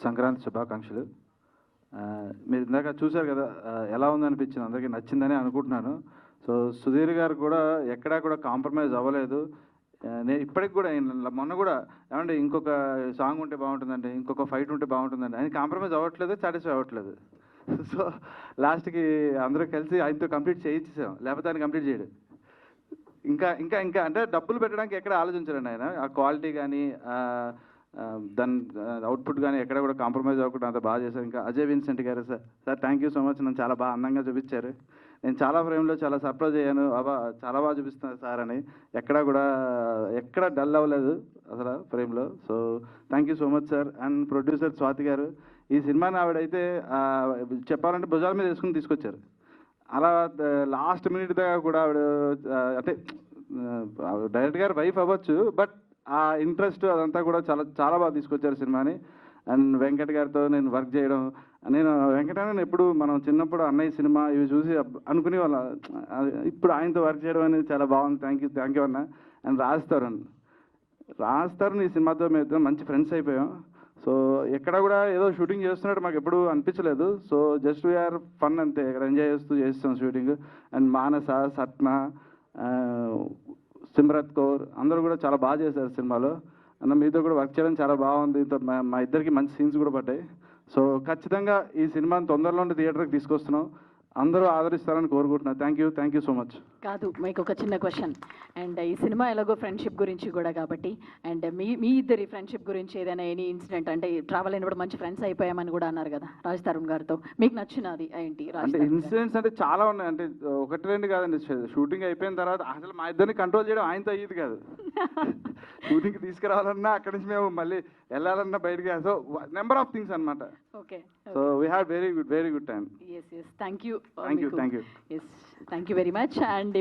సంక్రాంతి శుభాకాంక్షలు. మీరు ఇందాక చూశారు కదా, ఎలా ఉందనిపించింది, అందరికీ నచ్చిందని అనుకుంటున్నాను. సో సుధీర్ గారు కూడా ఎక్కడా కూడా కాంప్రమైజ్ అవ్వలేదు. నేను ఇప్పటికి కూడా మొన్న కూడా ఏమంటే ఇంకొక సాంగ్ ఉంటే బాగుంటుందండి, ఇంకొక ఫైట్ ఉంటే బాగుంటుందండి, ఆయన కాంప్రమైజ్ అవ్వట్లేదు, సాటిస్ఫై అవ్వట్లేదు. సో లాస్ట్కి అందరూ కలిసి ఆయనతో కంప్లీట్ చేయించేసాం, లేకపోతే ఆయన కంప్లీట్ చేయడు. ఇంకా ఇంకా ఇంకా అంటే డబ్బులు పెట్టడానికి ఎక్కడ ఆలోచించారండి ఆయన. ఆ క్వాలిటీ కానీ దాని అవుట్పుట్ కానీ ఎక్కడ కూడా కాంప్రమైజ్ అవ్వకుండా అంత బాగా చేశారు. ఇంకా అజయ్ విన్సెంట్ గారు sir thank you so much, నన్ను చాలా బాగా అందంగా చూపించారు. నేను చాలా ఫ్రేమ్లో చాలా సర్ప్రైజ్ అయ్యాను, చాలా బాగా చూపిస్తున్నారు సార్ అని. ఎక్కడా కూడా ఎక్కడ డల్ అవ్వలేదు అసలు ఫ్రేమ్లో. So thank you so much sir. And producer Swathi గారు, ఈ సినిమాని ఆవిడైతే చెప్పాలంటే భుజాల మీద వేసుకుని తీసుకొచ్చారు. అలా లాస్ట్ మినిట్ దాకా కూడా ఆవిడ అంటే డైరెక్టర్ గారు వైఫ్ అవ్వచ్చు, బట్ ఆ ఇంట్రెస్ట్ అదంతా కూడా చాలా చాలా బాగా తీసుకొచ్చారు సినిమాని. అండ్ వెంకట్ గారితో నేను వర్క్ చేయడం, నేను వెంకటనే ఎప్పుడు మనం చిన్నప్పుడు అన్నయ్య సినిమా ఇవి చూసి అనుకునే వాళ్ళ, ఇప్పుడు ఆయనతో వర్క్ చేయడం అనేది చాలా బాగుంది. థ్యాంక్ యూ అన్న. అండ్ రాజ్ తరుణ్ ఈ సినిమాతో మేము మంచి ఫ్రెండ్స్ అయిపోయాం. సో ఎక్కడ కూడా ఏదో షూటింగ్ చేస్తున్నట్టు మాకు ఎప్పుడు అనిపించలేదు. సో జస్ట్ వీఆర్ ఫన్ అంతే, ఇక్కడ ఎంజాయ్ చేస్తాం షూటింగ్. అండ్ మానస, సట్న, సిమ్రత్ కౌర్ అందరూ కూడా చాలా బాగా చేశారు సినిమాలో. అన్న మీతో కూడా వర్క్ చేయడం చాలా బాగుంది. మా ఇద్దరికి మంచి సీన్స్ కూడా పడ్డాయి. సో ఖచ్చితంగా ఈ సినిమాని తొందరలోనే థియేటర్కి తీసుకొస్తున్నాం, అందరూ ఆదరిస్తారని కోరుకుంటున్నాను. Thank you so much. కాదు, మీకు ఒక చిన్న క్వశ్చన్. అండ్ ఈ సినిమా ఎలాగో ఫ్రెండ్షిప్ గురించి కూడా కాబట్టి, అండ్ మీ ఇద్దరి ఫ్రెండ్షిప్ గురించి ఏదైనా ఎనీ ఇన్సిడెంట్, అంటే ట్రావెల్ అయినప్పుడు మంచి ఫ్రెండ్స్ అయిపోయామని కూడా అన్నారు కదా రాజ్ తరుణ్ గారితో, మీకు నచ్చినది ఏంటి? అంటే ఇన్సిడెంట్స్ అంటే చాలా ఉన్నాయి, అంటే ఒకటి రెండు కాదండి. షూటింగ్ అయిపోయిన తర్వాత అసలు మా ఇద్దరిని కంట్రోల్ చేయడం ఆయనతో అయ్యేది కాదు. షూటింగ్కి తీసుకురావాలన్నా అక్కడి నుంచి మేము మళ్ళీ వెళ్ళాలన్నా బయటికి, సో నెంబర్ ఆఫ్ థింగ్స్ అనమాట. Okay, so we had very good time. Yes thank you thank you yes thank you very much. And